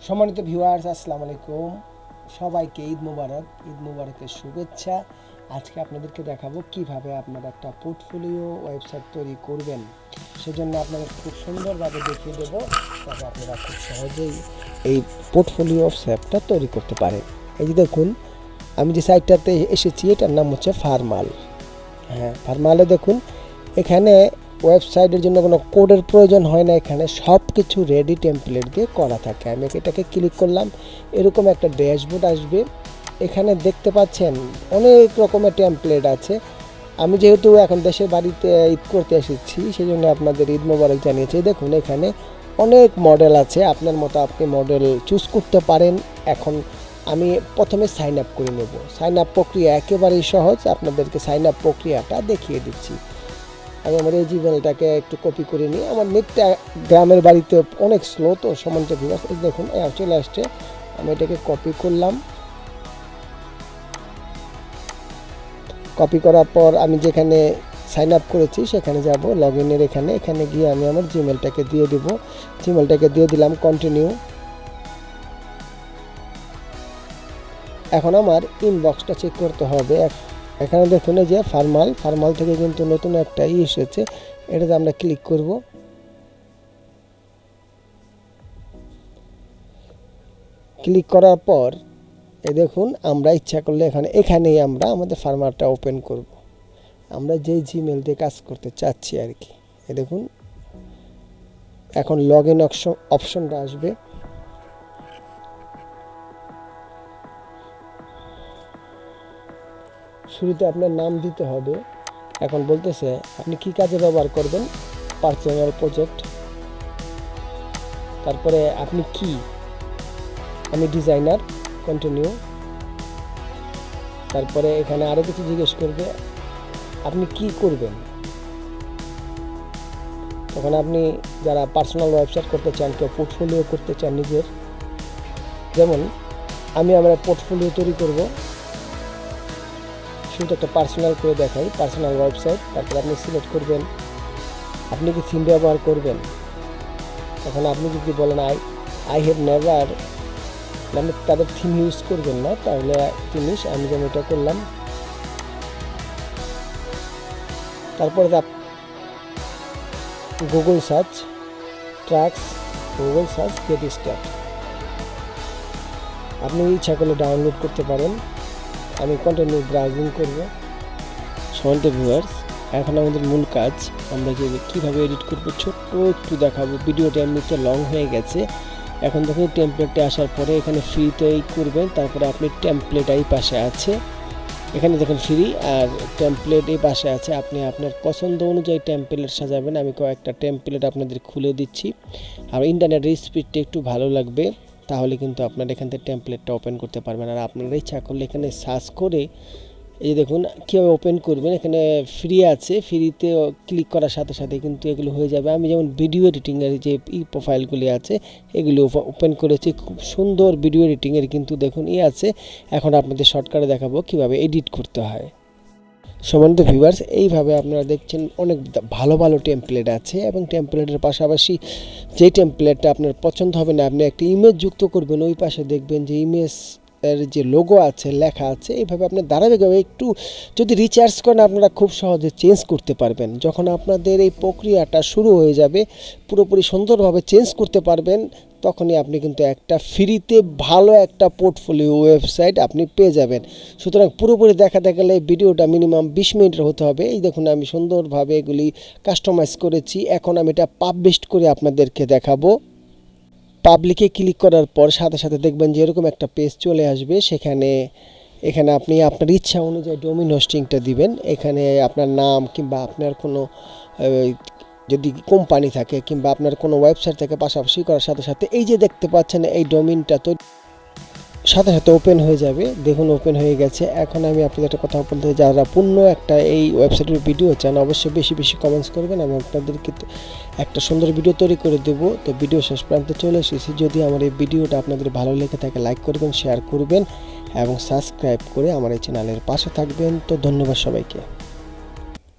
সম্মানিত ভিউয়ার্স, আসসালামু আলাইকুম। সবাইকে ঈদ মুবারকের শুভেচ্ছা। আজকে আপনাদেরকে দেখাবো কিভাবে আপনারা একটা পোর্টফোলিও ওয়েবসাইট তৈরি করবেন। সেজন্য আপনাদের খুব সুন্দরভাবে দেখিয়ে দেবো, তবে আপনারা খুব সহজেই এই পোর্টফোলিও ওয়েবসাইটটা তৈরি করতে পারেন। এই যে দেখুন, আমি যে সাইটটাতে এসেছি এটার নাম হচ্ছে ফার্মাল। ফার্মালে দেখুন, এখানে ওয়েবসাইটের জন্য কোনো কোডের প্রয়োজন হয় না। এখানে সব কিছু রেডি টেমপ্লেট দিয়ে করা থাকে। আমি এটাকে ক্লিক করলাম, এরকম একটা ড্যাশবোর্ড আসবে। এখানে দেখতে পাচ্ছেন অনেক রকমের টেমপ্লেট আছে। আমি যেহেতু এখন দেশের বাড়িতে ঈদ করতে এসেছি, সেই জন্য আপনাদের ঈদ মোবারক জানিয়েছি। দেখুন, এখানে অনেক মডেল আছে, আপনার মতো আপনি মডেল চুজ করতে পারেন। এখন আমি প্রথমে সাইন আপ করে নেব। সাইন আপ প্রক্রিয়া একেবারেই সহজ, আপনাদেরকে সাইন আপ প্রক্রিয়াটা দেখিয়ে দিচ্ছি। আমি আমার এই জিমেলটাকে একটু কপি করে নিই। আমার নেটটা গ্রামের বাড়িতে অনেক স্লো, তো সমানটা ভিউয়ার্স দেখুন চলে আসছে। আমি এটাকে কপি করলাম। কপি করার পর আমি যেখানে সাইন আপ করেছি সেখানে যাব, লগ ইনের এখানে গিয়ে আমি আমার জিমেলটাকে দিয়ে দেব। জিমেলটাকে দিয়ে দিলাম, কন্টিনিউ। এখন আমার ইনবক্সটা চেক করতে হবে। এখানে দেখুন এই যে ফার্মাল থেকে কিন্তু নতুন একটা এসেছে, এটাতে আমরা ক্লিক করব। ক্লিক করার পর এই দেখুন, আমরা ইচ্ছা করলে এখানেই আমরা আমাদের ফার্মারটা ওপেন করব, আমরা যে জিমেল দিয়ে কাজ করতে চাচ্ছি আর কি। এই দেখুন, এখন লগ ইন অপশনটা আসবে। শুরুতে আপনার নাম দিতে হবে। এখন বলতেছে আপনি কি কাজে ব্যবহার করবেন, পার্সোনাল প্রজেক্ট। তারপরে আপনি কি, আমি ডিজাইনার, কন্টিনিউ। তারপরে এখানে আরও কিছু জিজ্ঞেস করবে, আপনি কি করবেন। তখন আপনি যারা পার্সোনাল ওয়েবসাইট করতে চান, কেউ পোর্টফোলিও করতে চান নিজের, যেমন আমি আমার পোর্টফোলিও তৈরি করব। শুধু একটা পার্সোনাল করে দেখাই, পার্সোনাল ওয়েবসাইট। তারপর আপনি সিলেক্ট করবেন আপনি কি থিম ব্যবহার করবেন। তখন আপনি যদি বলেন আই হ্যাভ নেভার, মানে তাদের থিম ইউজ করবেন না, তাহলে জিনিস আমি যেমন এটা করলাম। তারপরে Google search tracts, Google search get start. আপনি ইচ্ছা করলে ডাউনলোড করতে পারেন। আমি কন্টিনিউ ব্রাউজিং করব। সম্মানিত ভিউয়ার্স, এখন আমাদের মূল কাজ, আমরা কীভাবে এডিট করব ছোট্ট একটু দেখাবো। ভিডিওটা এমনিতে লং হয়ে গেছে। এখন দেখুন, টেমপ্লেটে আসার পরে এখানে ফ্রিতে করবেন। তারপরে আপনি টেমপ্লেট এই পাশে আছে, এখানে দেখেন ফ্রি, আর টেমপ্লেট এই পাশে আছে। আপনি আপনার পছন্দ অনুযায়ী টেমপ্লেট সাজাবেন। আমি কয়েকটা টেমপ্লেট আপনাদের খুলে দিচ্ছি। আর ইন্টারনেটের স্পিডটা একটু ভালো লাগবে, তাহলে কিন্তু আপনারা এখান থেকে টেমপ্লেটটা ওপেন করতে পারবেন। আর আপনারা ইচ্ছা করলে এখানে সার্চ করে এই যে দেখুন কীভাবে ওপেন করবেন। এখানে ফ্রি আছে, ফ্রিতে ক্লিক করার সাথে সাথে কিন্তু এগুলো হয়ে যাবে। আমি যেমন ভিডিও এডিটিংয়ের যে প্রোফাইলগুলি আছে এগুলো ওপেন করেছি, খুব সুন্দর ভিডিও এডিটিংয়ের কিন্তু দেখুন আছে। এখন আপনাদের শর্টকাটে দেখাবো কিভাবে এডিট করতে হয়। সম্মানিত ভিউয়ার্স, এইভাবে আপনারা দেখছেন অনেক ভালো ভালো টেমপ্লেট আছে, এবং টেমপ্লেটের পাশাপাশি যে টেমপ্লেটটা আপনার পছন্দ হবে না, আপনি একটা ইমেজ যুক্ত করবেন, ওই পাশে দেখবেন যে ইমেজ এর যে লোগো আছে, লেখা আছে। এইভাবে আপনি ধারাবাহিকভাবে একটু যদি রিচার্জ করেন, আপনারা খুব সহজে চেঞ্জ করতে পারবেন। যখন আপনাদের এই প্রক্রিয়াটা শুরু হয়ে যাবে, পুরোপুরি সুন্দরভাবে চেঞ্জ করতে পারবেন, তখনই আপনি কিন্তু একটা ফ্রিতে ভালো একটা পোর্টফোলিও ওয়েবসাইট আপনি পেয়ে যাবেন। সুতরাং পুরোপুরি দেখাতে গেলে ভিডিওটা মিনিমাম 20 মিনিটের হতে হবে। এই দেখুন, আমি সুন্দরভাবে এগুলি কাস্টমাইজ করেছি। এখন আমি এটা পাবলিশ করে আপনাদেরকে দেখাবো। পাবলিকে ক্লিক করার পর সাথে সাথে দেখবেন যে এরকম একটা পেজ চলে আসবে। এখানে আপনি আপনার ইচ্ছা অনুযায়ী ডোমেইন হোস্টিংটা দিবেন। এখানে আপনার নাম কিংবা আপনার কোনো যদি কোম্পানি থাকে কিংবা আপনার কোনো ওয়েবসাইট থেকে পাশাপাশি করার সাথে সাথে এই যে দেখতে পাচ্ছেন এই ডোমেইনটা তো সাথে সাথে ওপেন হয়ে যাবে। দেখুন, ওপেন হয়ে গেছে। এখন আমি আপনাদের একটা কথা বলতে, যারা পূর্ণ একটা এই ওয়েবসাইটের ভিডিও চান, অবশ্যই বেশি বেশি কমেন্টস করবেন। আমি আপনাদেরকে একটা সুন্দর ভিডিও তৈরি করে দেবো। তো ভিডিও শেষ প্রান্তে চলে এসেছি। যদি আমার এই ভিডিওটা আপনাদের ভালো লেগে থাকে, লাইক করবেন, শেয়ার করবেন এবং সাবস্ক্রাইব করে আমার এই চ্যানেলের পাশে থাকবেন। তো ধন্যবাদ সবাইকে।